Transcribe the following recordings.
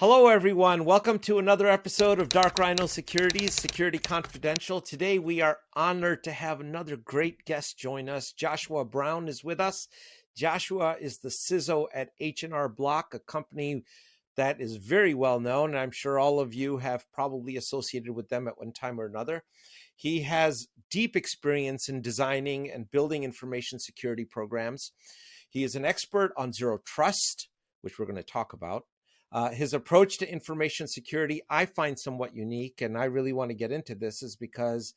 Hello, everyone. Welcome to another episode of Dark Rhino Securities, Security Confidential. Today, we are honored to have another great guest join us. Joshua Brown is with us. Joshua is the CISO at H&R Block, a company that is very well known. And I'm sure all of you have probably associated with them at one time or another. He has deep experience in designing and building information security programs. He is an expert on zero trust, which we're going to talk about. His approach to information security, I find somewhat unique, and I really want to get into this, is because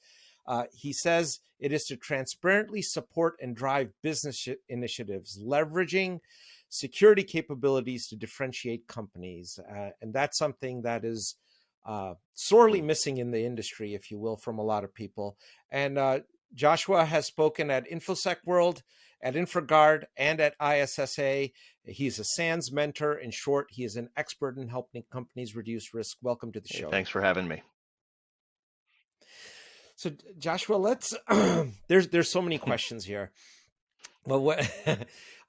he says it is to transparently support and drive business initiatives, leveraging security capabilities to differentiate companies. And that's something that is sorely missing in the industry, if you will, from a lot of people. And Joshua has spoken at InfoSec World, at InfraGard, and at ISSA. He's a SANS mentor. In short, he is an expert in helping companies reduce risk. Welcome to the show. Thanks for having me. So, Joshua, let's. There's so many questions here. Well, what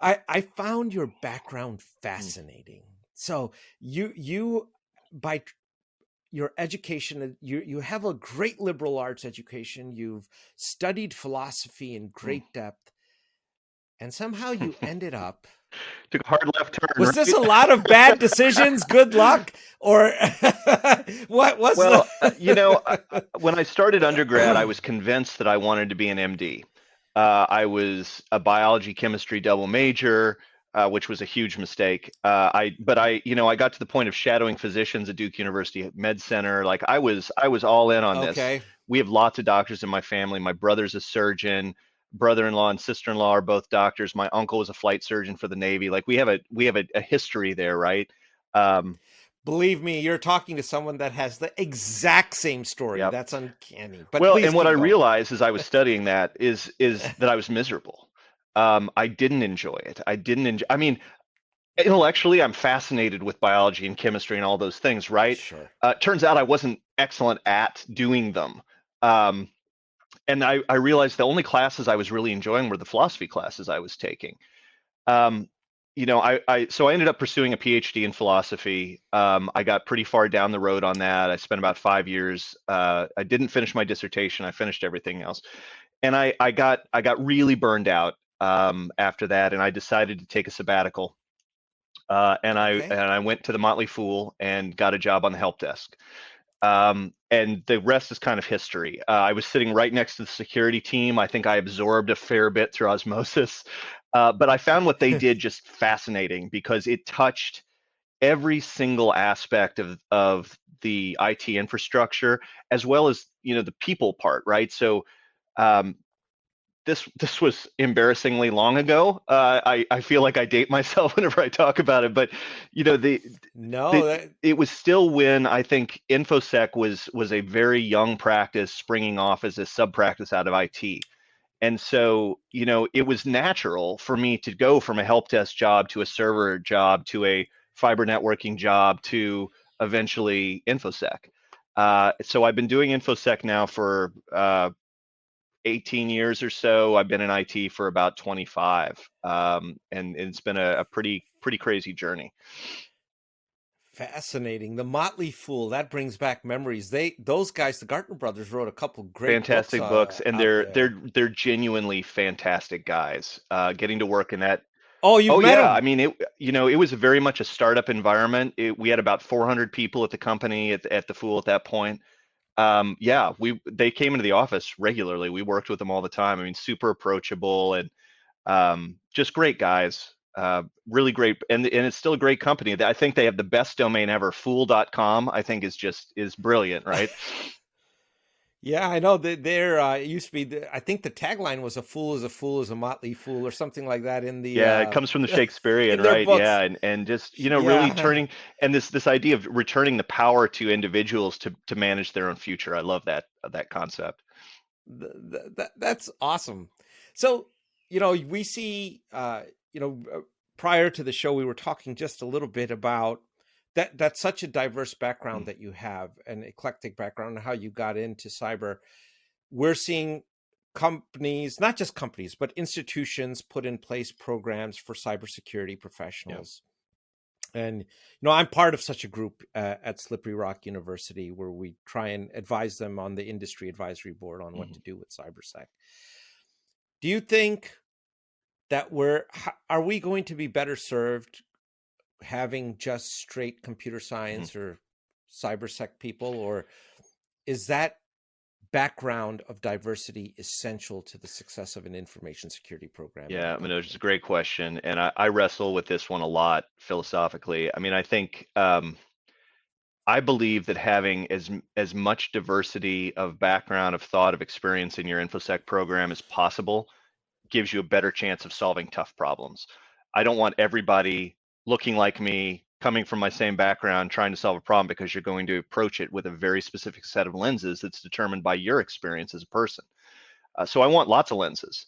I found your background fascinating. So, you by your education, you have a great liberal arts education. You've studied philosophy in great depth, and somehow you ended up. Took a hard left turn. Was this a lot of bad decisions? Good luck, or what was? Well, when I started undergrad, I was convinced that I wanted to be an MD. I was a biology chemistry double major, which was a huge mistake. I got to the point of shadowing physicians at Duke University Med Center. Like I was all in on this. We have lots of doctors in my family. My brother's a surgeon. Brother-in-law and sister-in-law are both doctors. My uncle was a flight surgeon for the Navy. Like we have a history there, right? Believe me, you're talking to someone that has the exact same story. Yep. That's uncanny. But well, and what I realized as I was studying that is that I was miserable. I didn't enjoy it. I mean, intellectually, I'm fascinated with biology and chemistry and all those things, right? Sure. Turns out I wasn't excellent at doing them. And I realized the only classes I was really enjoying were the philosophy classes I was taking. So I ended up pursuing a PhD in philosophy. I got pretty far down the road on that. I spent about 5 years. I didn't finish my dissertation. I finished everything else, and I got really burned out after that, and I decided to take a sabbatical. I went to the Motley Fool and got a job on the help desk. And the rest is kind of history. I was sitting right next to the security team. I think I absorbed a fair bit through osmosis, but I found what they did just fascinating because it touched every single aspect of the IT infrastructure, as well as, the people part, right? So this was embarrassingly long ago. I feel like I date myself whenever I talk about it, but it was still when I think InfoSec was a very young practice springing off as a sub practice out of IT. And so, it was natural for me to go from a help desk job to a server job to a fiber networking job to eventually InfoSec. So I've been doing InfoSec now for 18 years or so. I've been in IT for about 25, and it's been a pretty crazy journey. Fascinating. The Motley Fool, that brings back memories. Those guys, the Gartner brothers, wrote a couple great fantastic books, and they're genuinely fantastic guys. Getting to work in that. Oh, you met them. I mean, it was very much a startup environment. We had about 400 people at the company at the Fool at that point. They came into the office regularly. We worked with them all the time. I mean, super approachable and just great guys. Really great, and it's still a great company. I think they have the best domain ever. Fool.com, I think is brilliant, right? Yeah, I know that it used to be. I think the tagline was "A fool is a motley fool" or something like that. It comes from the Shakespearean, right? Books. Yeah, and just really turning and this idea of returning the power to individuals to manage their own future. I love that concept. That's awesome. So we see prior to the show we were talking just a little bit about that's such a diverse background that you have, an eclectic background, and how you got into cyber. We're seeing companies, not just companies, but institutions put in place programs for cybersecurity professionals. And I'm part of such a group at Slippery Rock University where we try and advise them on the industry advisory board on what to do with cybersec. Do you think that are we going to be better served having just straight computer science or cybersec people, or is that background of diversity essential to the success of an information security program? Yeah, Manoj, it's a great question, and I wrestle with this one a lot philosophically. I mean, I think I believe that having as much diversity of background, of thought, of experience in your InfoSec program as possible gives you a better chance of solving tough problems. I don't want everybody looking like me, coming from my same background, trying to solve a problem, because you're going to approach it with a very specific set of lenses that's determined by your experience as a person. So I want lots of lenses.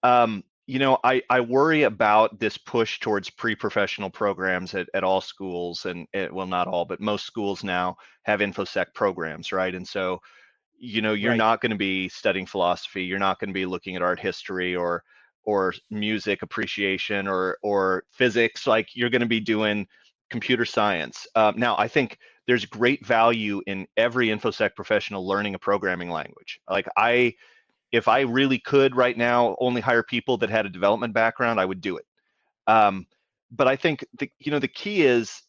I worry about this push towards pre-professional programs at all schools, and well, not all, but most schools now have InfoSec programs, right? And so, you're not going to be studying philosophy, you're not going to be looking at art history or music appreciation or physics. Like, you're going to be doing computer science. Now, I think there's great value in every InfoSec professional learning a programming language. Like, if I really could right now only hire people that had a development background, I would do it. But I think the key is,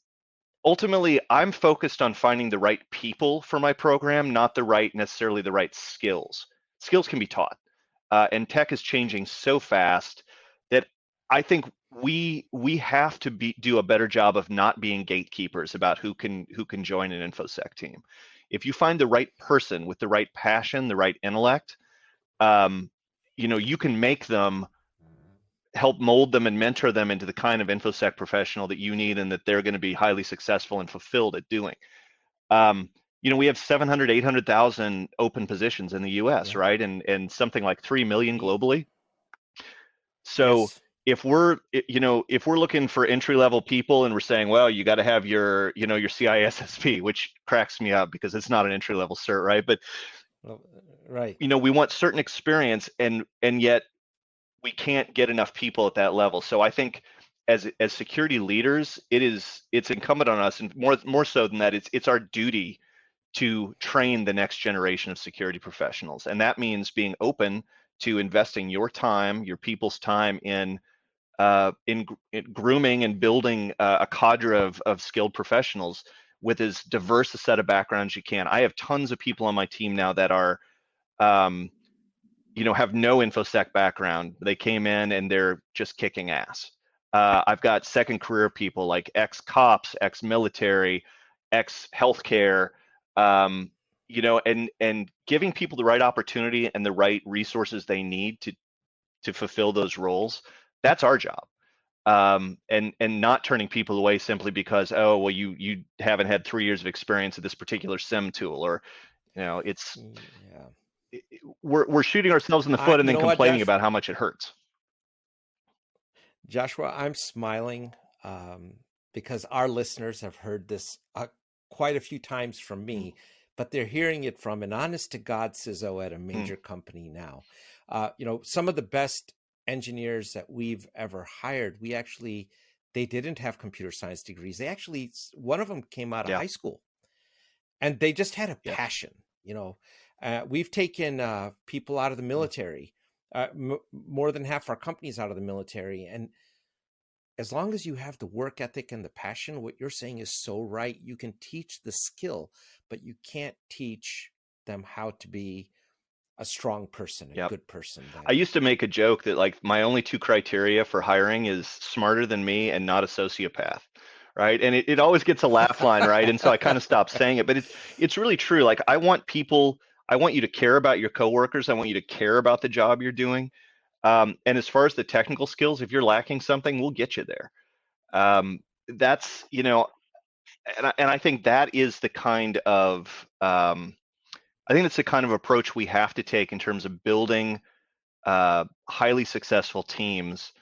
ultimately, I'm focused on finding the right people for my program, not necessarily the right skills. Skills can be taught, and tech is changing so fast that I think we have to do a better job of not being gatekeepers about who can join an InfoSec team. If you find the right person with the right passion, the right intellect, you can make them, help mold them and mentor them into the kind of InfoSec professional that you need and that they're going to be highly successful and fulfilled at doing. We have 700, 800,000 open positions in the US, right? And something like 3 million globally. So if we're looking for entry-level people and we're saying, well, you got to have your CISSP, which cracks me up because it's not an entry-level cert, right? But we want certain experience, and yet we can't get enough people at that level. So I think as security leaders, it's incumbent on us, and more so than that, it's our duty to train the next generation of security professionals. And that means being open to investing your time, your people's time in grooming and building a cadre of skilled professionals with as diverse a set of backgrounds you can. I have tons of people on my team now that are have no InfoSec background. They came in and they're just kicking ass. I've got second career people like ex-cops, ex-military, ex-healthcare, and giving people the right opportunity and the right resources they need to fulfill those roles. That's our job. And not turning people away simply because, oh, well, you haven't had 3 years of experience at this particular SIM tool, or it's we're shooting ourselves in the foot and then complaining about how much it hurts. Joshua, I'm smiling because our listeners have heard this quite a few times from me, but they're hearing it from an honest to God CISO at a major company now. Some of the best engineers that we've ever hired, they didn't have computer science degrees. One of them came out of high school, and they just had a passion. We've taken people out of the military, more than half our companies out of the military. And as long as you have the work ethic and the passion, what you're saying is so right. You can teach the skill, but you can't teach them how to be a strong person, a good person. I used to make a joke that, like, my only 2 criteria for hiring is smarter than me and not a sociopath. Right. And it always gets a laugh line, right? And so I kind of stopped saying it, but it's really true. Like, I want you to care about your coworkers. I want you to care about the job you're doing. And as far as the technical skills, if you're lacking something, we'll get you there. That's, and I think that is the kind of, I think that's the kind of approach we have to take in terms of building highly successful teams.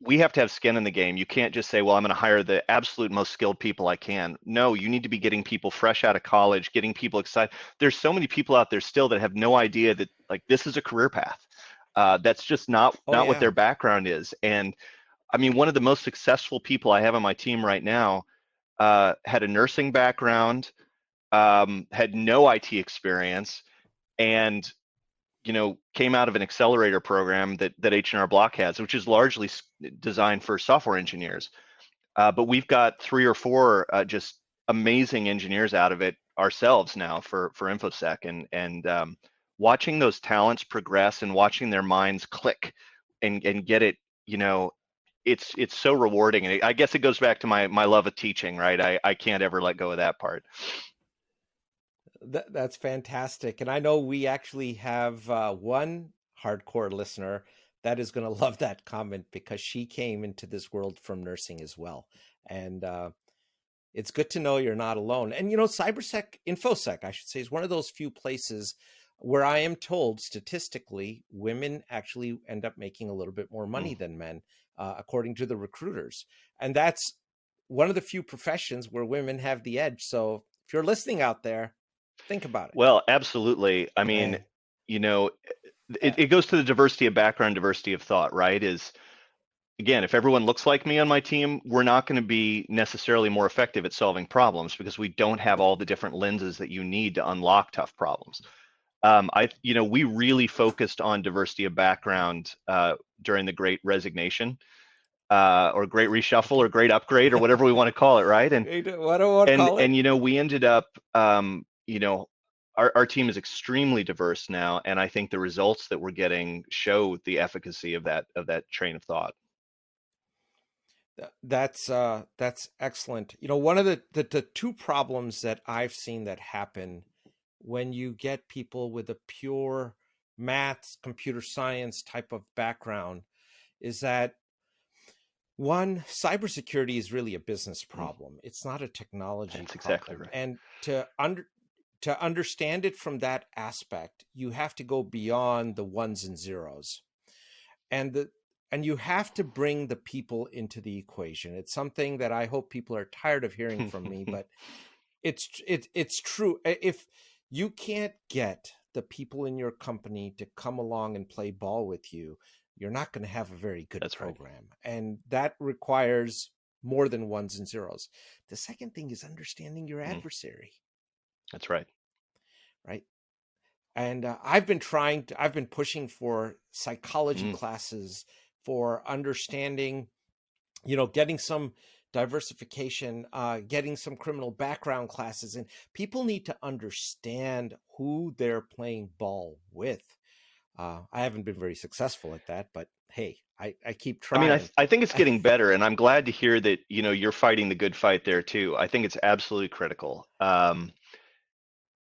We have to have skin in the game. You can't just say, well, I'm going to hire the absolute most skilled people I can. No, you need to be getting people fresh out of college, getting people excited. There's so many people out there still that have no idea that, like, this is a career path. That's just not what their background is. And I mean, one of the most successful people I have on my team right now had a nursing background, had no IT experience, and came out of an accelerator program that H&R Block has, which is largely designed for software engineers. But we've got 3 or 4 just amazing engineers out of it ourselves now for InfoSec, and watching those talents progress and watching their minds click and get it, it's so rewarding. And I guess it goes back to my love of teaching, right? I can't ever let go of that part. That's fantastic. And I know we actually have one hardcore listener that is going to love that comment, because she came into this world from nursing as well. And it's good to know you're not alone. And, InfoSec, I should say, is one of those few places where I am told statistically, women actually end up making a little bit more money than men, according to the recruiters. And that's one of the few professions where women have the edge. So if you're listening out there, think about it. Well, absolutely. I mean, it goes to the diversity of background, diversity of thought, right? Again, if everyone looks like me on my team, we're not going to be necessarily more effective at solving problems, because we don't have all the different lenses that you need to unlock tough problems. We really focused on diversity of background during the Great Resignation, or Great Reshuffle, or Great Upgrade, or whatever we want to call it, right? And what do I want to call it? And we ended up, our team is extremely diverse now, and I think the results that we're getting show the efficacy of that train of thought. That's excellent. One of the 2 problems that I've seen that happen when you get people with a pure maths, computer science type of background is that, one, cybersecurity is really a business problem. It's not a technology That's problem. exactly right. And to understand it from that aspect, you have to go beyond the ones and zeros. And you have to bring the people into the equation. It's something that I hope people are tired of hearing from me, but it's true. If you can't get the people in your company to come along and play ball with you, you're not going to have a very good program. Right. And that requires more than ones and zeros. The second thing is understanding your adversary. That's right. Right. And I've been pushing for psychology classes, for understanding, getting some diversification, getting some criminal background classes. And people need to understand who they're playing ball with. I haven't been very successful at that, but hey, I keep trying. I mean, I think it's getting better, and I'm glad to hear that, you're fighting the good fight there too. I think it's absolutely critical. And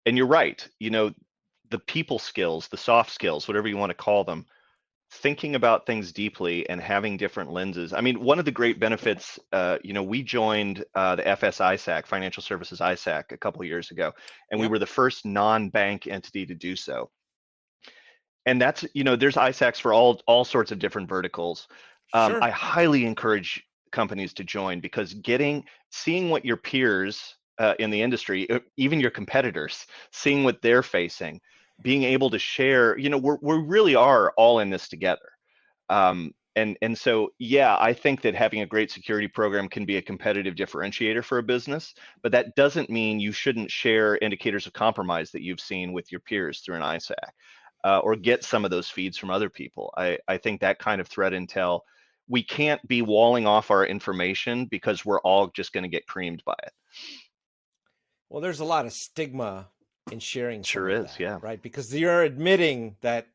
you're right, the people skills, the soft skills, whatever you want to call them, thinking about things deeply and having different lenses. I mean, one of the great benefits, we joined the FS ISAC, Financial Services ISAC, a couple of years ago, and we were the first non-bank entity to do so. And that's, there's ISACs for all sorts of different verticals. Sure. I highly encourage companies to join, because seeing what your peers in the industry, even your competitors, seeing what they're facing, being able to share, we really are all in this together. And so, yeah, I think that having a great security program can be a competitive differentiator for a business, but that doesn't mean you shouldn't share indicators of compromise that you've seen with your peers through an ISAC. Or get some of those feeds from other people. I think that kind of threat intel, we can't be walling off our information because we're all just going to get creamed by it. Well, there's a lot of stigma in sharing. Sure is, yeah. Right, because you're admitting that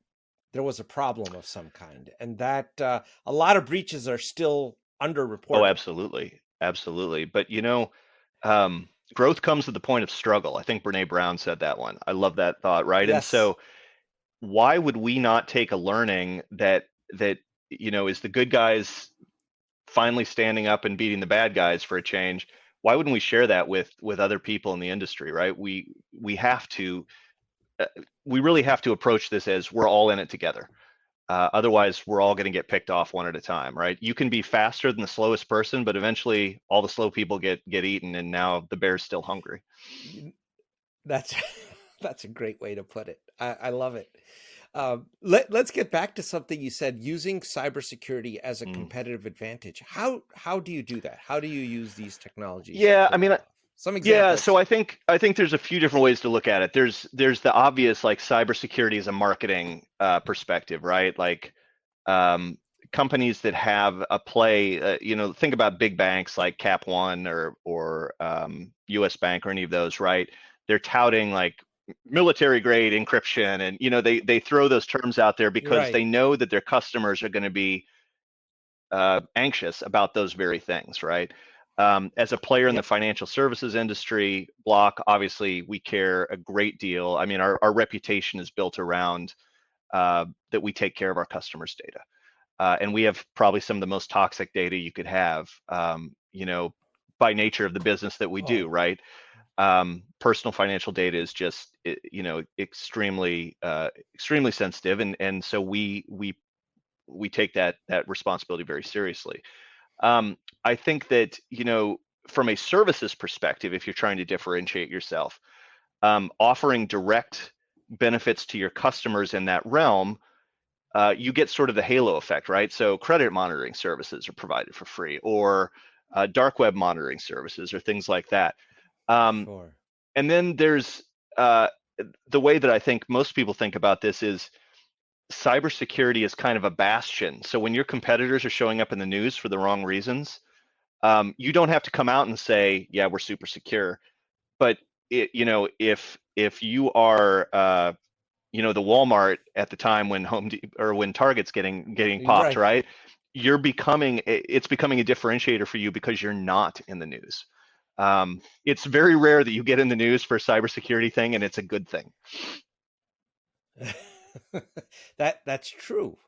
there was a problem of some kind, and that a lot of breaches are still underreported. Oh, absolutely, absolutely. But growth comes at the point of struggle. I think Brene Brown said that one. I love that thought, right? Yes. And so, why would we not take a learning that is the good guys finally standing up and beating the bad guys for a change? Why wouldn't we share that with other people in the industry, right? We have to, we really have to approach this as we're all in it together. Otherwise, we're all going to get picked off one at a time, right? You can be faster than the slowest person, but eventually all the slow people get eaten, and now the bear's still hungry. That's a great way to put it. I love it. Let's get back to something you said, using cybersecurity as a Mm. competitive advantage. How do you do that? How do you use these technologies to Yeah, I pull mean, that off? Some yeah. So examples. I think there's a few different ways to look at it. There's the obvious, like cybersecurity as a marketing perspective, right? Like um, companies that have a play, think about big banks like Cap One or US Bank or any of those, right? They're touting like military grade encryption, and they throw those terms out there because Right. they know that their customers are going to be anxious about those very things, right? As a player in the Yep. financial services industry, Block, obviously, we care a great deal. I mean, our reputation is built around that we take care of our customers' data. And we have probably some of the most toxic data you could have, by nature of the business that we do, Oh, right? Personal financial data is just, extremely sensitive, and so we take that responsibility very seriously. I think that, from a services perspective, if you're trying to differentiate yourself, offering direct benefits to your customers in that realm, you get sort of the halo effect, right? So credit monitoring services are provided for free, or dark web monitoring services, or things like that. Um, sure. and then there's uh, the way that I think most people think about this is cybersecurity is kind of a bastion. So when your competitors are showing up in the news for the wrong reasons, you don't have to come out and say, "Yeah, we're super secure." But if you are, the Walmart at the time when or when Target's getting popped, Right. right? It's becoming a differentiator for you because you're not in the news. It's very rare that you get in the news for a cybersecurity thing, and it's a good thing. That's true.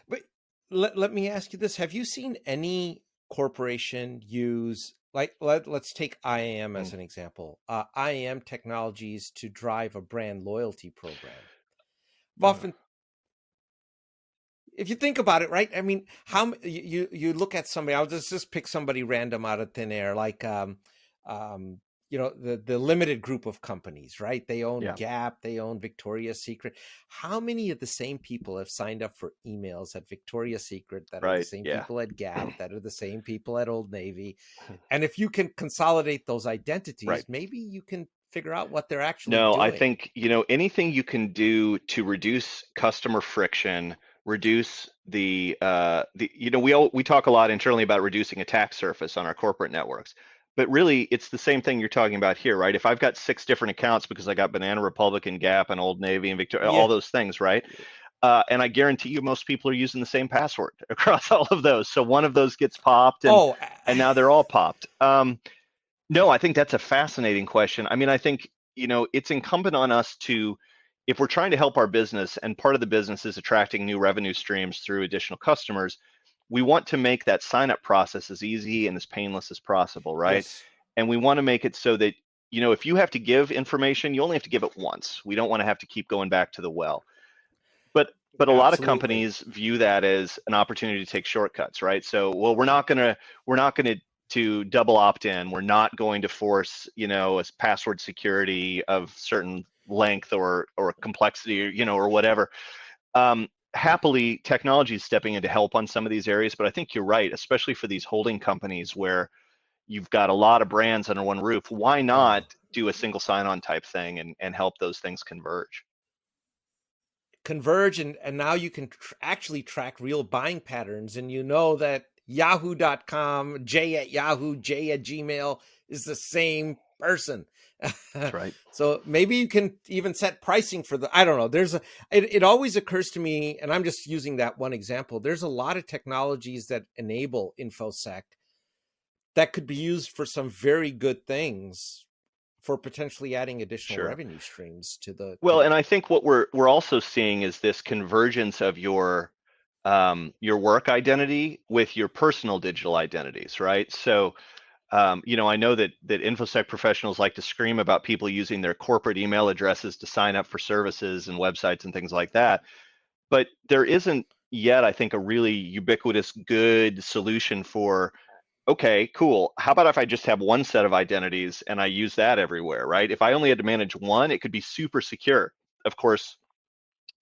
But let me ask you this. Have you seen any corporation use, like, let's take IAM Mm. as an example, IAM technologies to drive a brand loyalty program? I've Uh, often, if you think about it, right? I mean, you look at somebody. I'll just pick somebody random out of thin air, like um, the limited group of companies, right? They own yeah, Gap, they own Victoria's Secret. How many of the same people have signed up for emails at Victoria's Secret that are the right, same yeah. people at Gap, that are the same people at Old Navy? And if you can consolidate those Right. identities, maybe you can figure out what they're actually No, I doing. think, anything you can do to reduce customer friction, reduce we talk a lot internally about reducing attack surface on our corporate networks. But really, it's the same thing you're talking about here, right? If I've got 6 different accounts because I got Banana Republic and Gap and Old Navy and Victoria, all Yeah. those things, right? And I guarantee you most people are using the same password across all of those. So one of those gets popped, and Oh, now they're all popped. No, I think that's a fascinating question. I mean, I think, it's incumbent on us to, if we're trying to help our business, and part of the business is attracting new revenue streams through additional customers, we want to make that sign up process as easy and as painless as possible, right? yes, And we want to make it so that, if you have to give information, you only have to give it once. We don't want to have to keep going back to the well. But a lot of absolutely. companies view that as an opportunity to take shortcuts, right? So, well, we're not gonna to double opt in. We're not going to force, a password security of certain length or complexity, or whatever. Happily, technology is stepping in to help on some of these areas, but I think you're right, especially for these holding companies where you've got a lot of brands under one roof. Why not Oh, do a single sign-on type thing and help those things converge? converge, and now you can actually track real buying patterns, and you know that yahoo.com, J at Yahoo, J at Gmail is the same person. That's right. So maybe you can even set pricing for the, I don't know, it always occurs to me, and I'm just using that one example, there's a lot of technologies that enable infosec that could be used for some very good things, for potentially adding additional Sure. revenue streams to Well, the and I think what we're also seeing is this convergence of your work identity with your personal digital identities, right? So, I know that InfoSec professionals like to scream about people using their corporate email addresses to sign up for services and websites and things like that. But there isn't yet, I think, a really ubiquitous good solution for, okay, cool. How about if I just have one set of identities and I use that everywhere, right? If I only had to manage one, it could be super secure. Of course,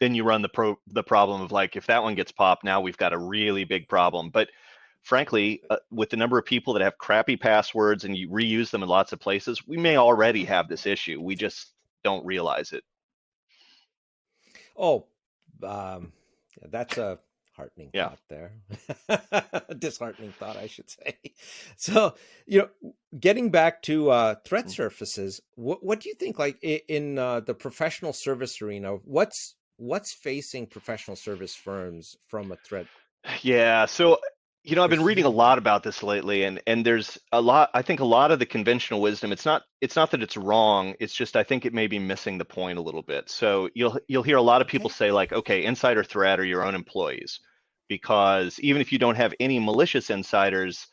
then you run the problem of like, if that one gets popped, now we've got a really big problem. But frankly, with the number of people that have crappy passwords and you reuse them in lots of places, we may already have this issue. We just don't realize it. Oh, that's a heartening Yeah. thought there. A disheartening thought, I should say. So, you know, getting back to threat surfaces, what do you think, like in the professional service arena, what's facing professional service firms from a threat Yeah. So, I've been reading a perspective? lot about this lately, and there's a lot, I think a lot of the conventional wisdom, it's not that it's wrong, it's just I think it may be missing the point a little bit. So you'll hear a lot of people Okay. say like, okay, insider threat are your own employees, because even if you don't have any malicious insiders,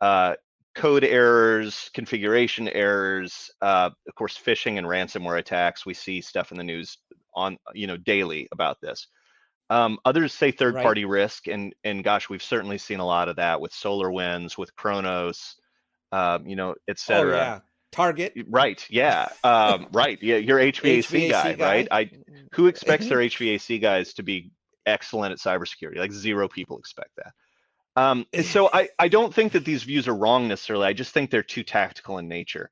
uh, code errors, configuration errors, of course, phishing and ransomware attacks, we see stuff in the news on, daily about this. Others say Right. third-party risk, and gosh, we've certainly seen a lot of that with SolarWinds, with Kronos, et Oh cetera. yeah. Target. Right, yeah, right, yeah, your HVAC HVAC guy, right? guy. Who expects their HVAC guys to be excellent at cybersecurity? Like zero people expect that. And so I don't think that these views are wrong necessarily. I just think they're too tactical in nature.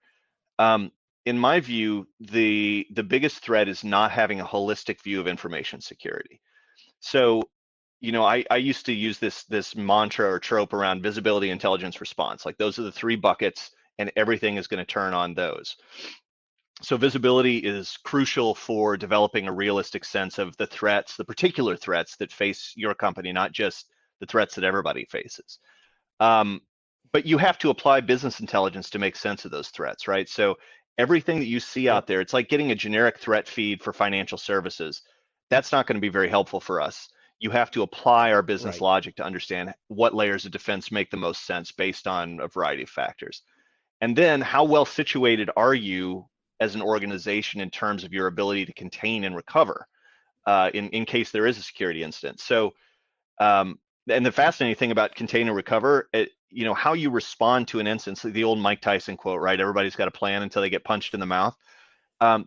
Um, in my view, the biggest threat is not having a holistic view of information security. So, I used to use this mantra or trope around visibility, intelligence, response. Like those are the three buckets, and everything is going to turn on those. So visibility is crucial for developing a realistic sense of the threats, the particular threats that face your company, not just the threats that everybody faces. Um, but you have to apply business intelligence to make sense of those threats, right? So everything that you see out Yep. there, it's like getting a generic threat feed for financial services. That's not going to be very helpful for us. You have to apply our business Right. logic to understand what layers of defense make the most sense based on a variety of factors. And then how well situated are you as an organization in terms of your ability to contain and recover in case there is a security incident. So um, and the fascinating thing about contain and recover, how you respond to an instance, the old Mike Tyson quote, right? Everybody's got a plan until they get punched in the mouth.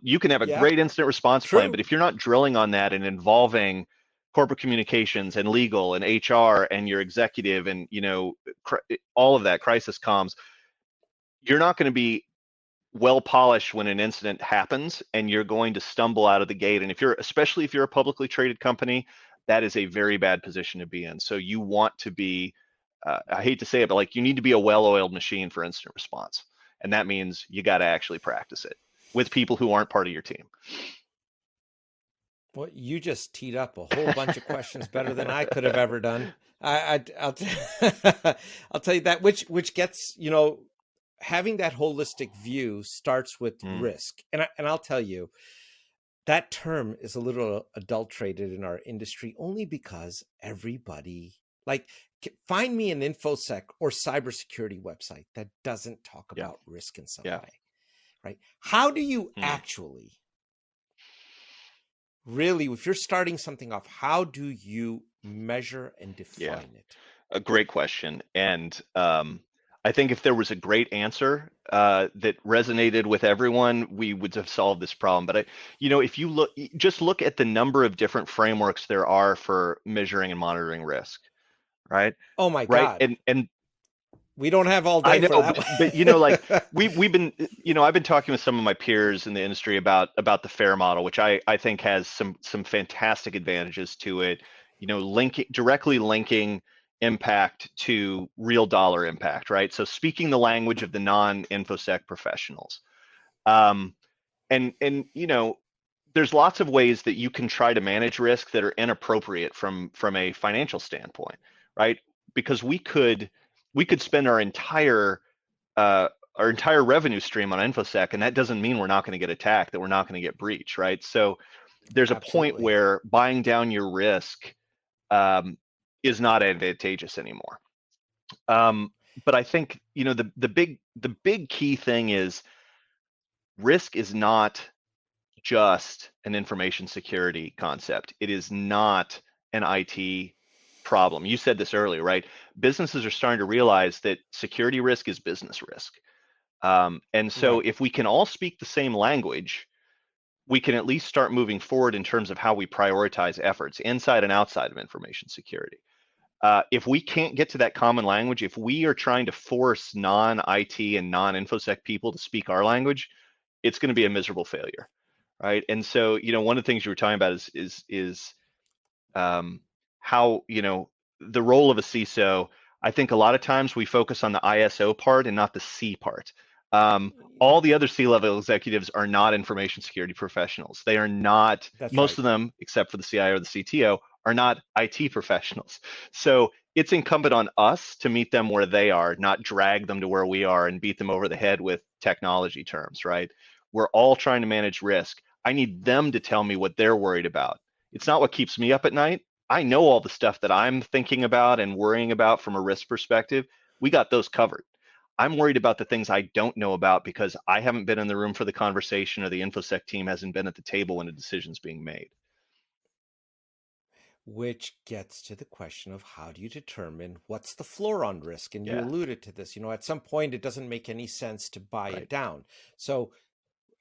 You can have a Yep. great incident response plan, but True. if you're not drilling on that and involving corporate communications and legal and HR and your executive and all of that crisis comms, you're not going to be well polished when an incident happens, and you're going to stumble out of the gate. And especially if you're a publicly traded company, that is a very bad position to be in. So you want to be, I hate to say it, but like you need to be a well-oiled machine for incident response. And that means you got to actually practice it with people who aren't part of your team. Well, you just teed up a whole bunch of questions better than I could have ever done. I'll I'll tell you that, which gets, having that holistic view starts with Mm, risk. And I'll tell you, that term is a little adulterated in our industry only because everybody, like, find me an InfoSec or cybersecurity website that doesn't talk yeah, about risk in some yeah. way, right? How do you Mm, actually really, if you're starting something off, how do you measure and yeah. define it? A great question. And I think if there was a great answer that resonated with everyone, we would have solved this problem. But if you just look at the number of different frameworks there are for measuring and monitoring risk, right? Oh my Right. God. And We don't have all I day for know, that but like one. we've been, I've been talking with some of my peers in the industry about the FAIR model, which I think has some fantastic advantages to it. Directly linking impact to real dollar impact, right? So speaking the language of the non-InfoSec professionals. Um, and there's lots of ways that you can try to manage risk that are inappropriate from a financial standpoint, right? Because we could spend uh, our entire revenue stream on InfoSec, and that doesn't mean we're not going to get attacked, that we're not going to get breached, right? So there's a point Absolutely. where buying down your risk um, is not advantageous anymore. Um, but I think the big key thing is risk is not just an information security concept. It is not an IT problem. You said this earlier, right? Businesses are starting to realize that security risk is business risk. And so Right. if we can all speak the same language, we can at least start moving forward in terms of how we prioritize efforts inside and outside of information security. If we can't get to that common language, if we are trying to force non-IT and non-InfoSec people to speak our language, it's going to be a miserable failure, right? And so, one of the things you were talking about is how, the role of a CISO. I think a lot of times we focus on the ISO part and not the C part. All the other C-level executives are not information security professionals. They are not, That's most right. of them, except for the CIO or the CTO, are not IT professionals. So it's incumbent on us to meet them where they are, not drag them to where we are and beat them over the head with technology terms, right? We're all trying to manage risk. I need them to tell me what they're worried about. It's not what keeps me up at night. I know all the stuff that I'm thinking about and worrying about from a risk perspective. We got those covered. I'm worried about the things I don't know about because I haven't been in the room for the conversation or the InfoSec team hasn't been at the table when a decision's being made. Which gets to the question of how do you determine what's the floor on risk? And you Yeah, alluded to this, at some point it doesn't make any sense to buy right. it down. So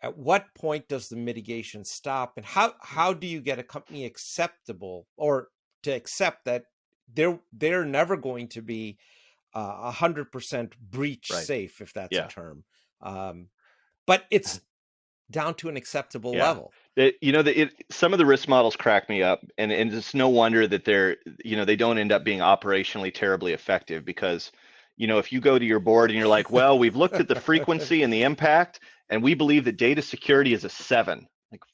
at what point does the mitigation stop? And how do you get a company acceptable or to accept that they're never going to be 100% breach Right. safe, if that's a Yeah. term? But it's down to an acceptable Yeah. level. Some of the risk models crack me up, and it's no wonder that they don't end up being operationally terribly effective because, if you go to your board and you're like, well, we've looked at the frequency and the impact, and we believe that data security is a 7. Like, what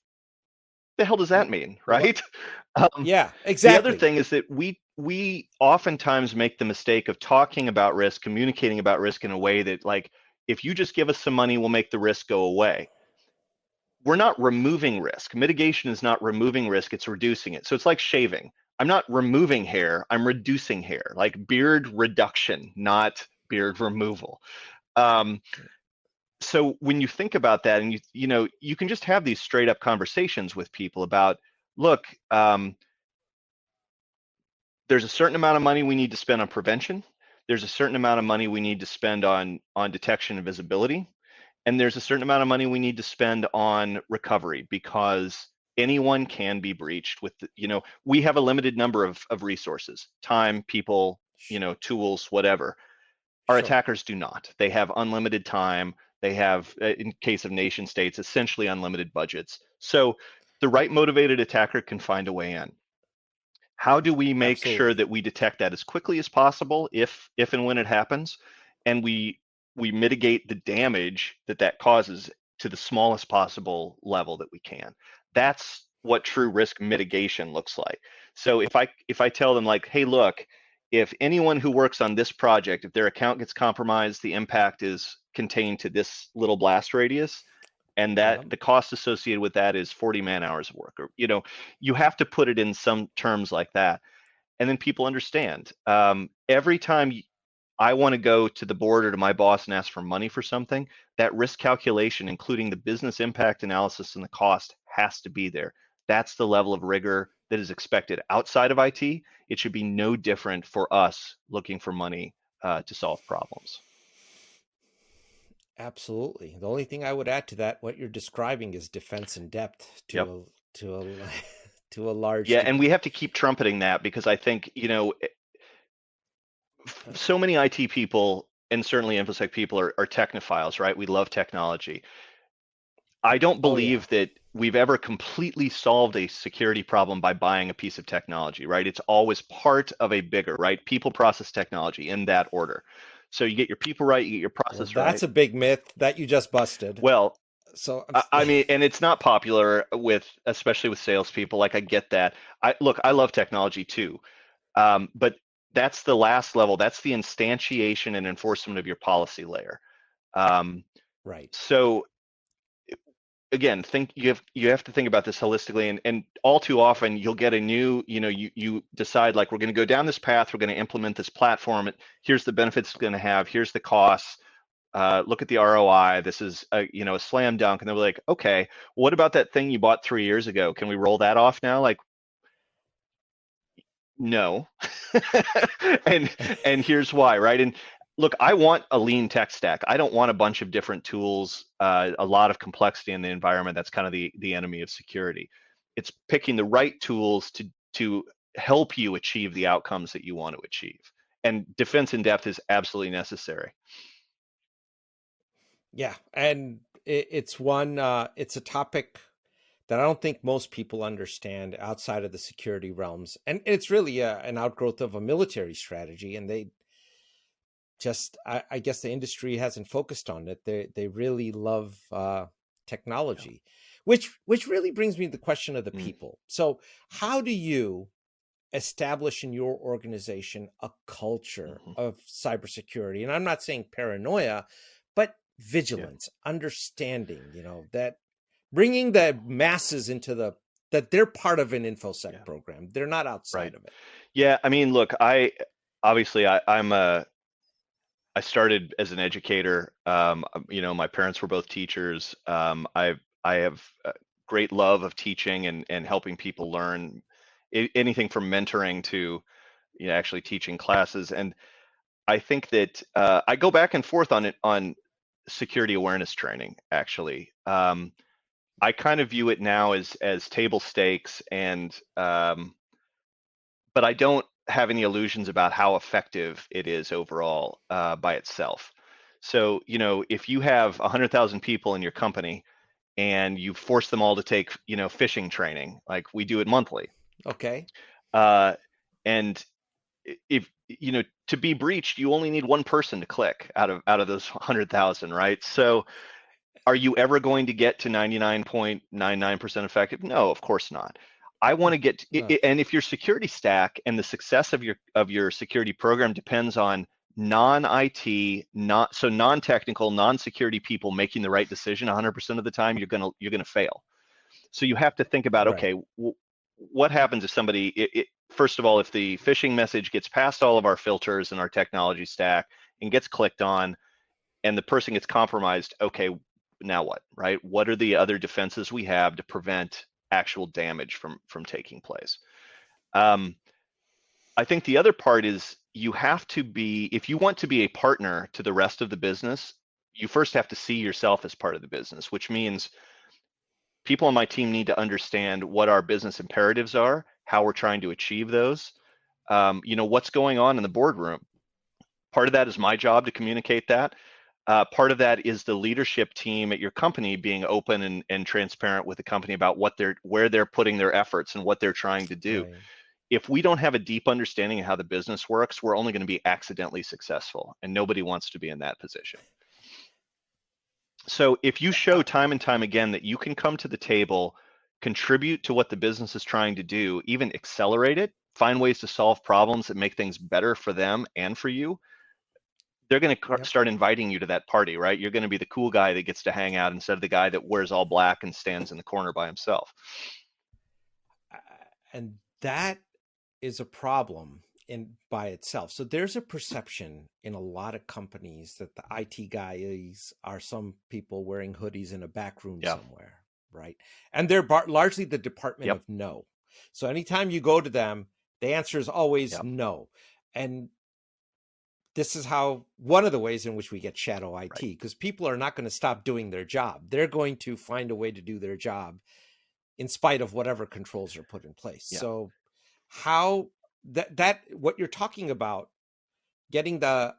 the hell does that mean, right? Yeah, The other exactly. thing is that we oftentimes make the mistake of talking about risk, communicating about risk in a way that, like, if you just give us some money, we'll make the risk go away. We're not removing risk. Mitigation is not removing risk, it's reducing it. So it's like shaving. I'm not removing hair, I'm reducing hair, like beard reduction, not beard removal. Um, so when you think about that, and you can just have these straight up conversations with people about, look, there's a certain amount of money we need to spend on prevention. There's a certain amount of money we need to spend on detection and visibility. And there's a certain amount of money we need to spend on recovery because anyone can be breached with, we have a limited number of resources, time, people, tools, whatever. Our Sure. attackers do not. They have unlimited time. They have, in case of nation states, essentially unlimited budgets. So the right motivated attacker can find a way in. How do we make sure Absolutely. that we detect that as quickly as possible if and when it happens, and we mitigate the damage that causes to the smallest possible level that we can? That's what true risk mitigation looks like. So if I tell them, like, hey, look, if anyone who works on this project, if their account gets compromised, the impact is contained to this little blast radius, and that Yeah. the cost associated with that is 40 man hours of work, or you have to put it in some terms like that, and then people understand. Every time I want to go to the board or to my boss and ask for money for something, that risk calculation, including the business impact analysis and the cost, has to be there. That's the level of rigor that is expected outside of IT. It should be no different for us looking for money to solve problems. Absolutely. The only thing I would add to that, what you're describing is defense in depth Yep. to a to a large Yeah, and degree. we have to keep trumpeting that because I think, so many IT people and certainly InfoSec people are technophiles, right? We love technology. I don't Oh yeah. believe that we've ever completely solved a security problem by buying a piece of technology, right? It's always part of a bigger, right? People, process, technology in that order. So you get your people right, you get your Well, process right. that's a big myth that you just busted. Well, So I mean, and it's not popular especially with salespeople. Like, I get that. I love technology too. But that's the last level. That's the instantiation and enforcement of your policy layer. Um, right. so again, you have to think about this holistically, and all too often you'll get a new, you decide, like, we're going to go down this path, we're going to implement this platform. Here's the benefits it's going to have. Here's the costs. Look at the ROI. This is a slam dunk. And they're like, okay, what about that thing you bought 3 years ago? Can we roll that off now? Like, no. and here's why, right? And look, I want a lean tech stack. I don't want a bunch of different tools, a lot of complexity in the environment. That's kind of the enemy of security. It's picking the right tools to help you achieve the outcomes that you want to achieve. And defense in depth is absolutely necessary. Yeah, and it's one. It's a topic that I don't think most people understand outside of the security realms, and it's really an outgrowth of a military strategy. And they just, I guess, the industry hasn't focused on it. They really love Yeah. technology, which really brings me to the question of the Mm, people. So, how do you establish in your organization a culture mhm. of cybersecurity? And I'm not saying paranoia, but Yeah. vigilance, understanding, that bringing the masses into that they're part of an InfoSec Yeah. program. They're not Right. outside of it. Yeah. I mean, look, obviously I started as an educator. My parents were both teachers. I have a great love of teaching and helping people learn anything from mentoring to actually teaching classes. And I think that I go back and forth on it on security awareness training. Actually, I kind of view it now as table stakes, and but I don't have any illusions about how effective it is overall by itself. So, if you have 100,000 people in your company and you force them all to take, phishing training, like we do it monthly, Okay. uh, and if to be breached, you only need one person to click out of those 100,000, right? So, are you ever going to get to 99.99% effective? No, of course not. I want to get No. and if your security stack and the success of your security program depends on non-IT, non-technical, non-security people making the right decision 100% of the time, you're gonna fail. So you have to think about, Right. okay, what happens if somebody first of all, if the phishing message gets past all of our filters and our technology stack and gets clicked on, and the person gets compromised, okay, now what, right? What are the other defenses we have to prevent actual damage from taking place? Um, I think the other part is you have to be, if you want to be a partner to the rest of the business, you first have to see yourself as part of the business, which means people on my team need to understand what our business imperatives are, how we're trying to achieve those, what's going on in the boardroom. Part of that is my job to communicate that. Part of that is the leadership team at your company being open and transparent with the company about where they're putting their efforts and what they're trying to do. Right. If we don't have a deep understanding of how the business works, we're only going to be accidentally successful, and nobody wants to be in that position. So if you show time and time again that you can come to the table, contribute to what the business is trying to do, even accelerate it, find ways to solve problems that make things better for them and for you, they're going to Yep. start inviting you to that party, right? You're going to be the cool guy that gets to hang out instead of the guy that wears all black and stands in the corner by himself. And that is a problem in by itself. So there's a perception in a lot of companies that the IT guys are some people wearing hoodies in a back room Yeah. somewhere, right? And they're largely the department Yep. of no. So anytime you go to them, the answer is always Yep. no. And this is how one of the ways in which we get shadow IT, Right. because people are not going to stop doing their job. They're going to find a way to do their job in spite of whatever controls are put in place. Yeah. So how that what you're talking about, getting the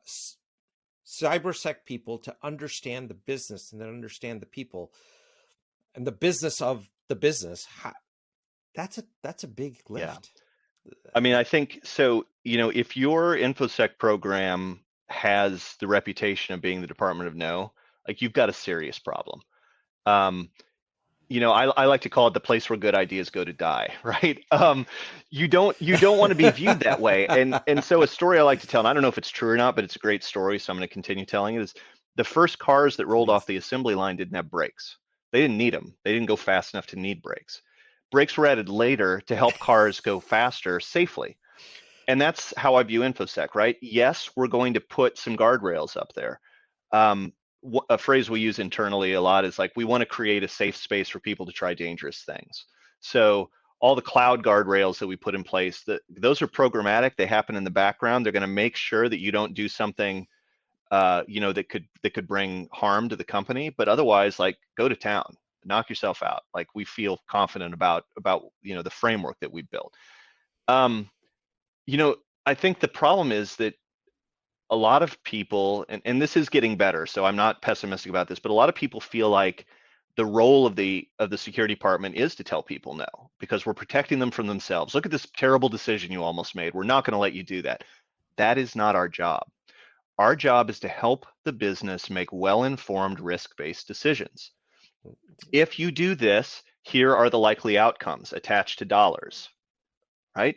cybersec people to understand the business and then understand the people and the business of the business, that's a big Yeah. lift. I mean, I think so. If your InfoSec program has the reputation of being the Department of No, like you've got a serious problem. Um, I like to call it the place where good ideas go to die, right? You don't want to be viewed that way. And so a story I like to tell, and I don't know if it's true or not, but it's a great story, so I'm going to continue telling it, is the first cars that rolled off Please. the assembly line didn't have brakes. They didn't need them. They didn't go fast enough to need brakes. Brakes were added later to help cars go faster safely. And that's how I view InfoSec, right? Yes, we're going to put some guardrails up there. Um, a phrase we use internally a lot is like, we want to create a safe space for people to try dangerous things. So all the cloud guardrails that we put in place, those are programmatic. They happen in the background. They're going to make sure that you don't do something that could bring harm to the company. But otherwise, like, go to town, knock yourself out. Like, we feel confident about the framework that we built. I think the problem is that a lot of people, and this is getting better, so I'm not pessimistic about this, but a lot of people feel like the role of the security department is to tell people no, because we're protecting them from themselves. Look at this terrible decision you almost made. We're not going to let you do that. That is not our job. Our job is to help the business make well-informed, risk-based decisions. If you do this, here are the likely outcomes attached to dollars, right?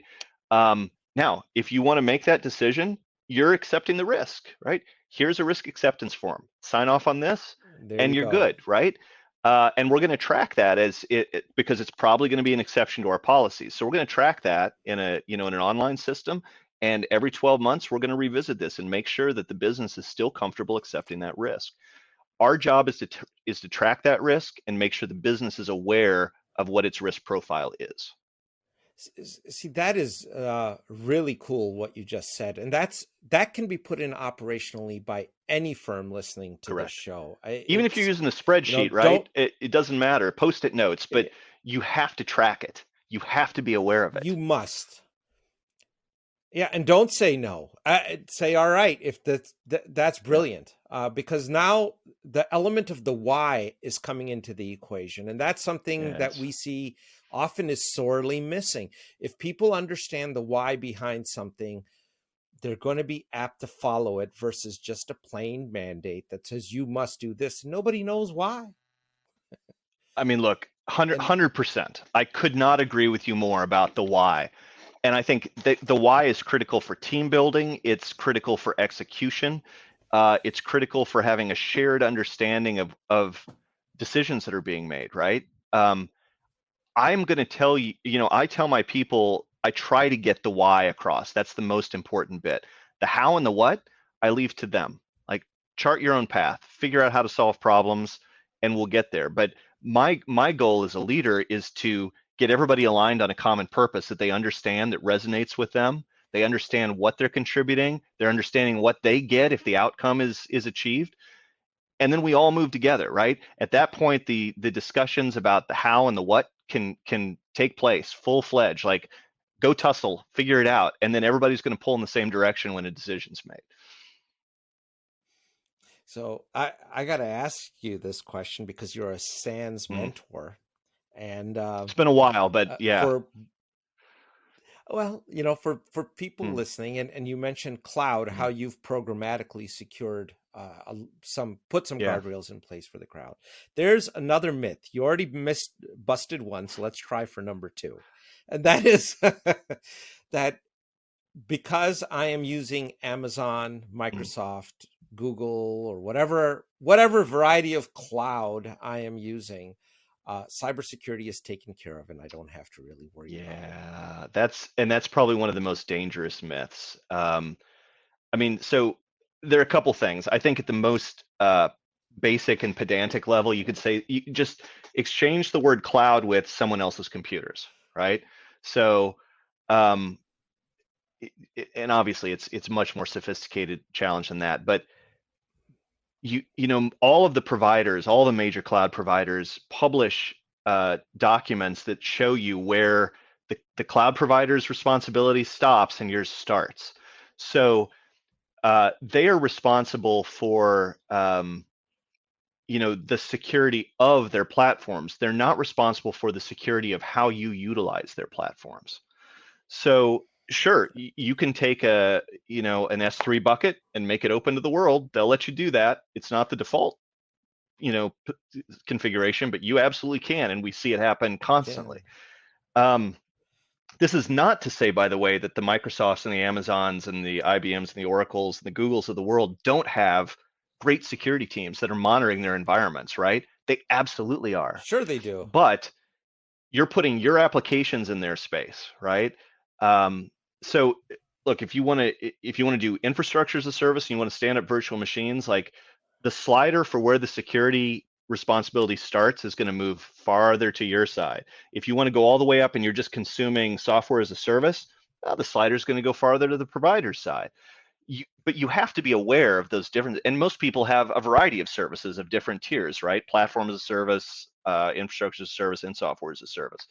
Now, if you want to make that decision, you're accepting the risk, right? Here's a risk acceptance form. Sign off on this, and you're good, right? And we're going to track that because it's probably going to be an exception to our policies. So we're going to track that in an online system. And every 12 months, we're going to revisit this and make sure that the business is still comfortable accepting that risk. Our job is to track that risk and make sure the business is aware of what its risk profile is. See, that is really cool what you just said, and that can be put in operationally by any firm listening to this show. Even if you're using a spreadsheet, right? It doesn't matter. Post-it notes, but you have to track it. You have to be aware of it. You must. Yeah, and don't say no. Say, all right, if that's brilliant, because now the element of the why is coming into the equation, and that's something that we see often is sorely missing. If people understand the why behind something, they're going to be apt to follow it versus just a plain mandate that says you must do this. Nobody knows why. I mean, look, 100%. I could not agree with you more about the why. And I think the why is critical for team building. It's critical for execution. It's critical for having a shared understanding of decisions that are being made, right? I'm going to tell you, I tell my people, I try to get the why across. That's the most important bit. The how and the what, I leave to them. Like, chart your own path, figure out how to solve problems, and we'll get there. But my goal as a leader is to get everybody aligned on a common purpose that they understand, that resonates with them. They understand what they're contributing. They're understanding what they get if the outcome is achieved. And then we all move together, right? At that point, the discussions about the how and the what can take place full-fledged. Like, go tussle, figure it out, and then everybody's going to pull in the same direction when a decision's made. So I got to ask you this question because you're a SANS mentor, and it's been a while, but yeah. For people listening, and you mentioned cloud, how you've programmatically secured put some guardrails in place for the crowd. There's another myth. You already busted one, so let's try for number 2. And that is that because I am using Amazon, Microsoft, Google, or whatever variety of cloud I am using, cybersecurity is taken care of, and I don't have to really worry about it. That's probably one of the most dangerous myths. So there are a couple things. I think at the most basic and pedantic level, you could say you just exchange the word cloud with someone else's computers, right? So, and obviously it's much more sophisticated challenge than that, but all of the providers, all the major cloud providers publish documents that show you where the cloud provider's responsibility stops and yours starts. So they are responsible for the security of their platforms. They're not responsible for the security of how you utilize their platforms. So sure, you can take an S3 bucket and make it open to the world. They'll let you do that. It's not the default configuration, but you absolutely can, and we see it happen constantly. This is not to say, by the way, that the Microsofts and the Amazons and the IBMs and the Oracles and the Googles of the world don't have great security teams that are monitoring their environments, right? They absolutely are. Sure they do. But you're putting your applications in their space, right? So look, if you want to do infrastructure as a service and you want to stand up virtual machines, like, the slider for where the security responsibility starts is going to move farther to your side. If you want to go all the way up and you're just consuming software as a service, the slider is going to go farther to the provider's side. but you have to be aware of those different, and most people have a variety of services of different tiers, right? Platform as a service, infrastructure as a service, and software as a service.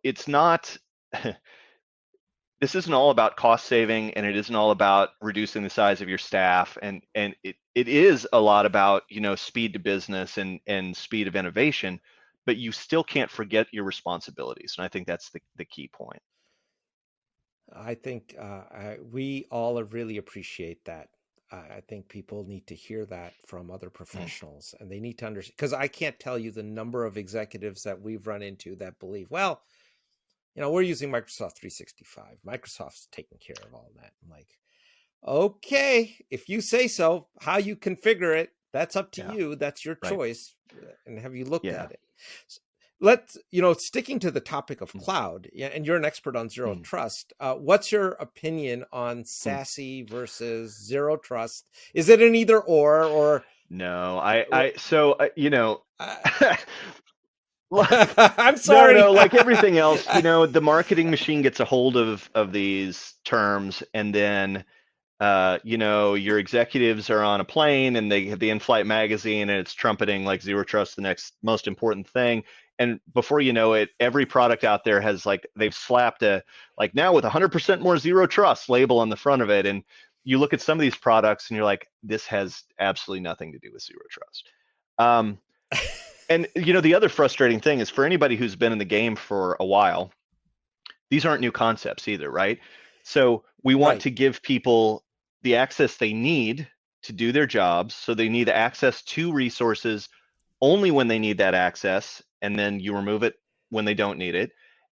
It's not, this isn't all about cost saving, and it isn't all about reducing the size of your staff, and it is a lot about speed to business and speed of innovation, but you still can't forget your responsibilities, and I think that's the key point. I think we all really appreciate that. I think people need to hear that from other professionals, and they need to understand, because I can't tell you the number of executives that we've run into that believe, well, we're using Microsoft 365. Microsoft's taking care of all that. I'm like, okay, if you say so, how you configure it, that's up to you. That's your choice. And have you looked at it? Let's, sticking to the topic of cloud, and you're an expert on zero trust. What's your opinion on SASE versus zero trust? Is it an either or? No, I'm sorry. No, like everything else, the marketing machine gets a hold of these terms, and then your executives are on a plane and they have the in-flight magazine and it's trumpeting like zero trust, the next most important thing. And before you know it, every product out there has they've slapped now with 100% more zero trust label on the front of it. And you look at some of these products and you're like, this has absolutely nothing to do with zero trust. And the other frustrating thing is, for anybody who's been in the game for a while, these aren't new concepts either, right? So we want to give people the access they need to do their jobs. So they need access to resources only when they need that access, and then you remove it when they don't need it.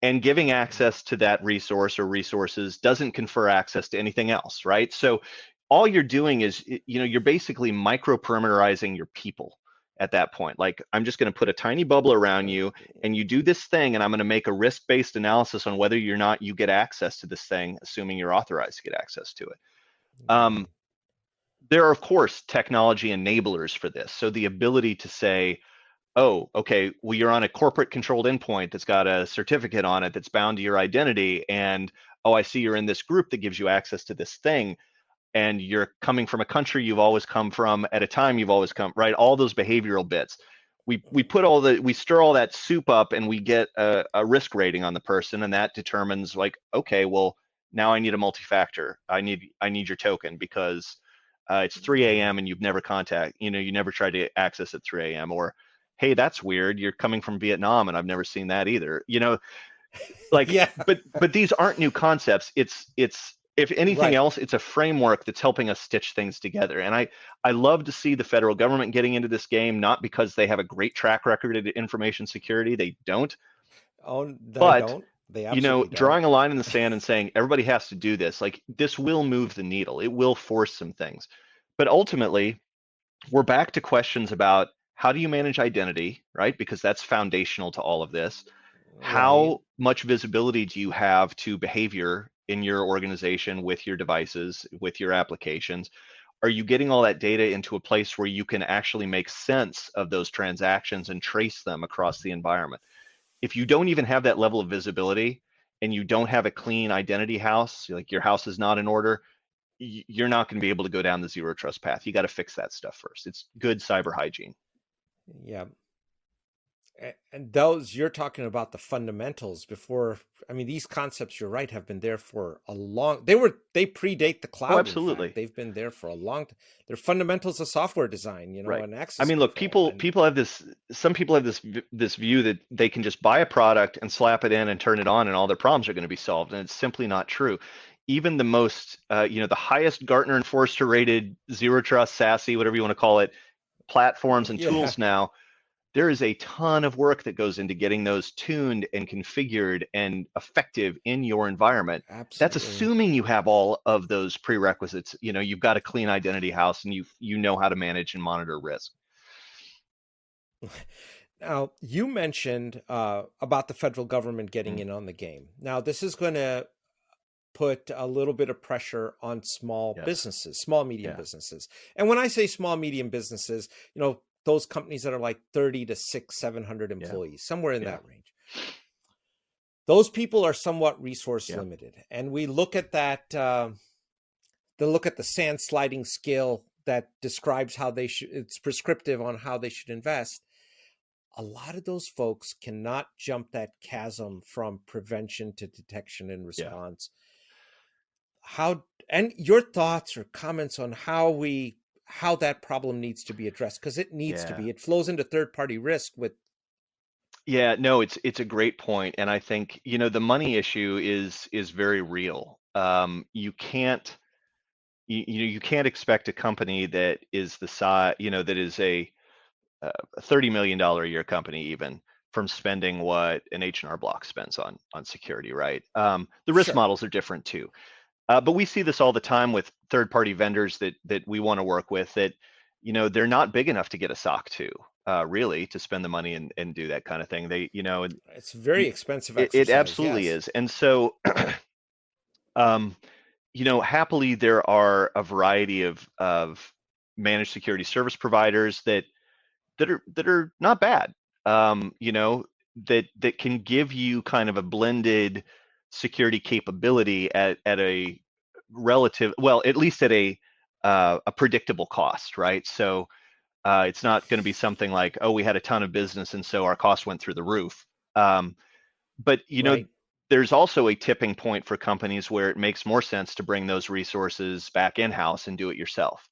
And giving access to that resource or resources doesn't confer access to anything else, right? So all you're doing is, you're basically micro-perimeterizing your people at that point. Like, I'm just going to put a tiny bubble around you, and you do this thing, and I'm going to make a risk-based analysis on whether or not you get access to this thing, assuming you're authorized to get access to it. There are, of course, technology enablers for this. So the ability to say, oh, okay, well, you're on a corporate controlled endpoint that's got a certificate on it that's bound to your identity, and oh, I see you're in this group that gives you access to this thing, and you're coming from a country you've always come from at a time you've always come, right? All those behavioral bits. We stir all that soup up, and we get a risk rating on the person, and that determines okay, well, now I need a multi-factor. I need your token because it's 3 a.m. and you've never you never tried to access at 3 a.m. Or, hey, that's weird. You're coming from Vietnam and I've never seen that either. But these aren't new concepts. It's if anything else, it's a framework that's helping us stitch things together. And I love to see the federal government getting into this game, not because they have a great track record at information security. They don't. Oh, they don't. They absolutely don't. Drawing a line in the sand and saying everybody has to do this, this will move the needle. It will force some things. But ultimately, we're back to questions about how do you manage identity, right? Because that's foundational to all of this. How much visibility do you have to behavior in your organization with your devices, with your applications? Are you getting all that data into a place where you can actually make sense of those transactions and trace them across the environment? If you don't even have that level of visibility, and you don't have a clean identity house, like your house is not in order, you're not going to be able to go down the zero trust path. You got to fix that stuff first. It's good cyber hygiene. Yeah. And those, you're talking about the fundamentals before. I mean, these concepts, you're right, have been there for a long, they predate the cloud. Oh, absolutely. They've been there for a long time. They're fundamentals of software design, and access. I mean, look, people have some people have this view that they can just buy a product and slap it in and turn it on and all their problems are going to be solved. And it's simply not true. Even the most, the highest Gartner and Forrester rated zero trust, SASE, whatever you want to call it, platforms and tools now, there is a ton of work that goes into getting those tuned and configured and effective in your environment. Absolutely. That's assuming you have all of those prerequisites. You've got a clean identity house and you know how to manage and monitor risk. Now, you mentioned about the federal government getting in on the game. Now, this is going to put a little bit of pressure on small businesses, small, medium businesses. And when I say small, medium businesses, those companies that are like 30 to 700 employees, somewhere in that range. those people are somewhat resource Yeah. limited, and we look at that. They look at the sand sliding scale that describes how they should. It's prescriptive on how they should invest. A lot of those folks cannot jump that chasm from prevention to detection and Yeah. response. How, and your thoughts or comments on how that problem needs to be addressed, because it needs to Yeah. be. It flows into third-party risk with. Yeah, no, it's a great point, and I think, the money issue is very real. You can't expect a company that is the size, that is a $30 million a year company even from spending what an H&R Block spends on security, right? The risk Sure. models are different too. But we see this all the time with third-party vendors that we want to work with that, they're not big enough to get a SOC to really to spend the money and do that kind of thing. They, and It's a very expensive it exercise, absolutely yes. is. And so, um, happily there are a variety of managed security service providers that are not bad. That can give you kind of a blended security capability at a relative, well, at least at a predictable cost, right? So it's not going to be something like, oh, we had a ton of business and so our cost went through the roof. But Right. there's also a tipping point for companies where it makes more sense to bring those resources back in-house and do it yourself.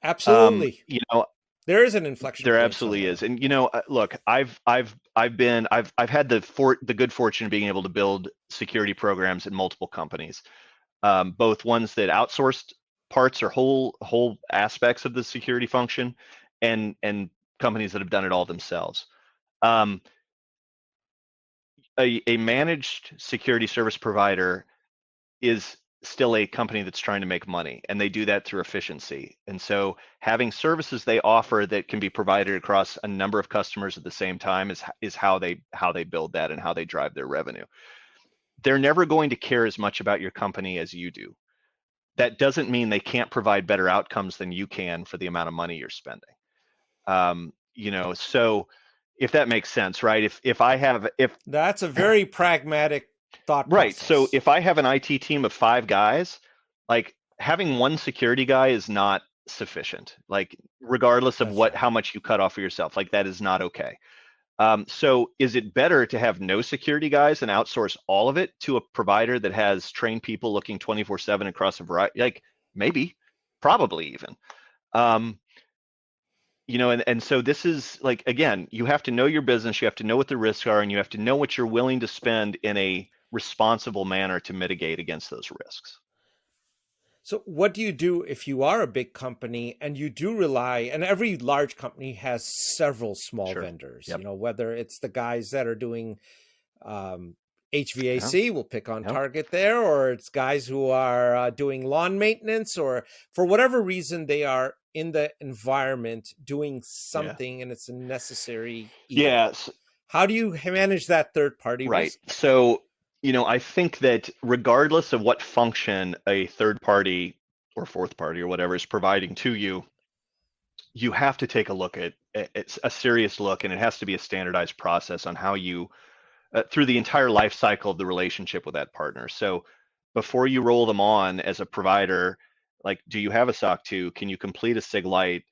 Um, Absolutely. you know, There is an inflection there point absolutely is, somewhere. and look, I've had the good fortune of being able to build security programs in multiple companies, both ones that outsourced parts or whole aspects of the security function, and companies that have done it all themselves. Um, a managed security service provider is still a company that's trying to make money, and they do that through efficiency. And so having services they offer that can be provided across a number of customers at the same time is how they build that and how they drive their revenue. They're never going to care as much about your company as you do. That doesn't mean they can't provide better outcomes than you can for the amount of money you're spending. So if that makes sense, right? If That's a very pragmatic thought Right. So process. if I have an IT team of 5 guys, like having one security guy is not sufficient. Like regardless of That's right. how much you cut off for yourself, like that is not okay. So is it better to have no security guys and outsource all of it to a provider that has trained people looking 24/7 across a variety? Like maybe, probably even. Um, and so this is like, again, you have to know your business, you have to know what the risks are, and you have to know what you're willing to spend in a responsible manner to mitigate against those risks. So, what do you do if you are a big company and you do rely, and every large company has several small Sure. vendors, Yep. whether it's the guys that are doing um, Yeah. HVAC, we'll pick on Yep. Target there, or it's guys who are doing lawn maintenance, or for whatever reason, they are in the environment doing Yeah. something and it's a necessary evil. Yes. How do you manage that third party Right. risk? So, I think that regardless of what function a third party or fourth party or whatever is providing to you, you have to take a look at it's a serious look, and it has to be a standardized process on how you through the entire life cycle of the relationship with that partner. So before you roll them on as a provider, like, do you have a SOC 2? Can you complete a SIG Lite?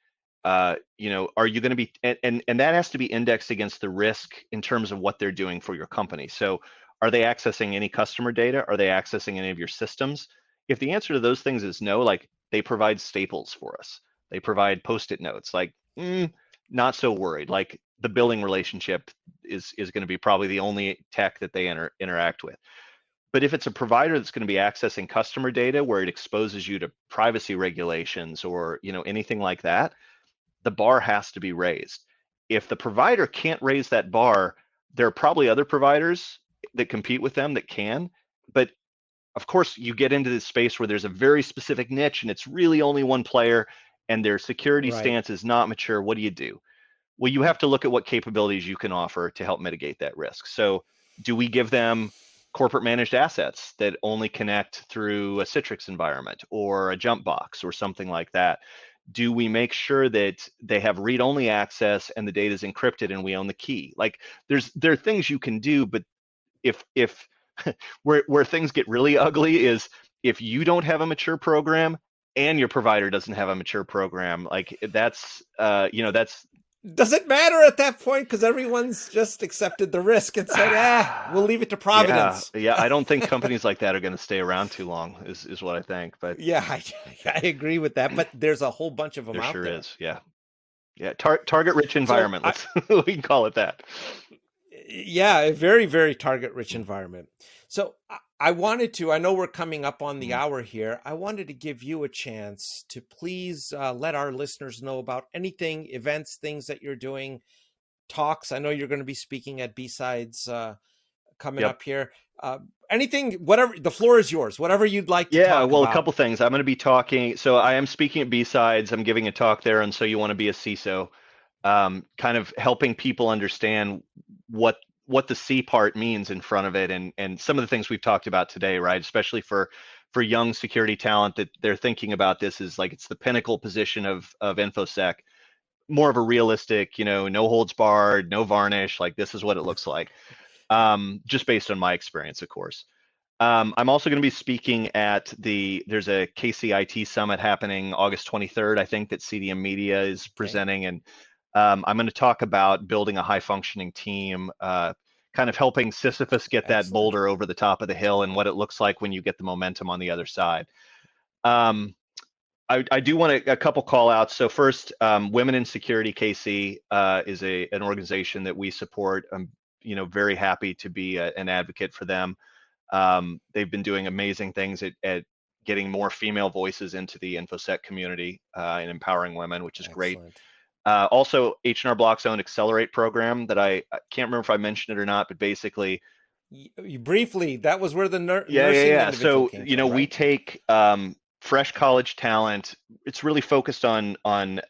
Are you going to be, and that has to be indexed against the risk in terms of what they're doing for your company. So are they accessing any customer data? Are they accessing any of your systems? If the answer to those things is no, like they provide staples for us. They provide post-it notes, like, not so worried. Like the billing relationship is going to be probably the only tech that they interact with. But if it's a provider that's going to be accessing customer data where it exposes you to privacy regulations or anything like that, the bar has to be raised. If the provider can't raise that bar, there are probably other providers that compete with them that can. But of course, you get into this space where there's a very specific niche and it's really only one player and their security Right. stance is not mature. What do you do? Well, you have to look at what capabilities you can offer to help mitigate that risk. So do we give them corporate managed assets that only connect through a Citrix environment or a jump box or something like that? Do we make sure that they have read-only access and the data is encrypted and we own the key? Like there are things you can do, but if where things get really ugly is if you don't have a mature program and your provider doesn't have a mature program. Like that's that's Does it matter at that point? Because everyone's just accepted the risk and said, we'll leave it to yeah, Providence. yeah. I don't think companies like that are going to stay around too long. Is what I think. But Yeah, I agree with that. But there's a whole bunch of them there out sure there. is. Yeah, yeah. Target rich So environment. Let's we can call it that. yeah, a very, very target rich environment. So I wanted to, I know we're coming up on the hour here. I wanted to give you a chance to please let our listeners know about anything, events, things that you're doing, talks. I know you're going to be speaking at B-Sides coming Yep. up here. Anything, whatever, the floor is yours, whatever you'd like to Yeah, talk well, a about. couple things. I'm going to be talking. So I am speaking at B-Sides. I'm giving a talk there, and so you want to be a CISO, kind of helping people understand what the C part means in front of it, and some of the things we've talked about today, right? Especially for young security talent that they're thinking about this is like it's the pinnacle position of InfoSec, more of a realistic, no holds barred, no varnish. Like this is what it looks like, just based on my experience, of course. I'm also going to be speaking at there's a KCIT summit happening August 23rd, I think, that CDM Media is presenting. And I'm going to talk about building a high functioning team, kind of helping Sisyphus get that Excellent. boulder over the top of the hill and what it looks like when you get the momentum on the other side. I do want a couple call outs. So first, Women in Security KC is an organization that we support. I'm very happy to be an advocate for them. They've been doing amazing things at getting more female voices into the InfoSec community and empowering women, which is great. Excellent. Also, H&R Block's own Accelerate program that I can't remember if I mentioned it or not, but basically, You briefly, that was where the nursing yeah. individual So came from, we right? take fresh college talent. It's really focused on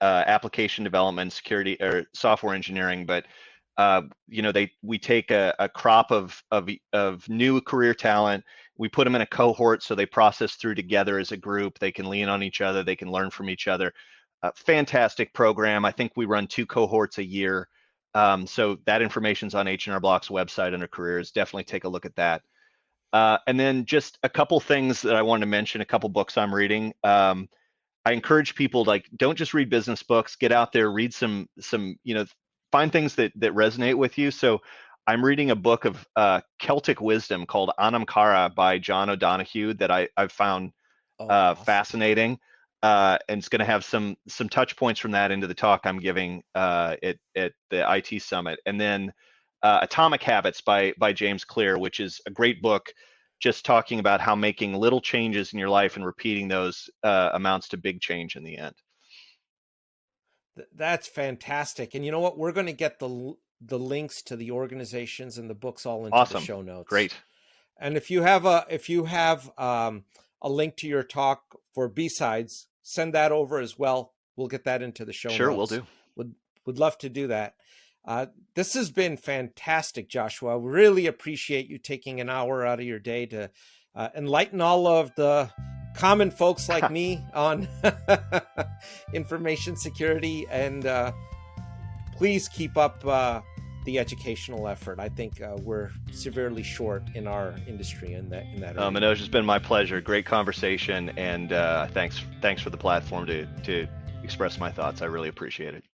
application development, security, or software engineering, but we take a crop of new career talent. We put them in a cohort so they process through together as a group. They can lean on each other. They can learn from each other. Fantastic program. I think we run 2 cohorts a year. So that information's on H&R Block's website under careers. Definitely take a look at that. And then just a couple things that I wanted to mention, a couple books I'm reading. I encourage people like don't just read business books. Get out there, read some find things that resonate with you. So I'm reading a book of Celtic wisdom called Anam Cara by John O'Donohue that I've found Oh, awesome. fascinating, and it's going to have some touch points from that into the talk I'm giving at the IT Summit. And then Atomic Habits by James Clear, which is a great book, just talking about how making little changes in your life and repeating those amounts to big change in the end. That's fantastic. And you know what? We're going to get the links to the organizations and the books all into the Awesome. show notes. Great. And if you have a link to your talk for B-Sides, send that over as well. We'll get that into the show notes. Sure, we'll do. Would love to do that. This has been fantastic, Joshua. Really appreciate you taking an hour out of your day to enlighten all of the common folks like me on information security. And please keep up the educational effort. I think we're severely short in our industry in that area. Manoj, it's been my pleasure. Great conversation, and thanks for the platform to express my thoughts. I really appreciate it.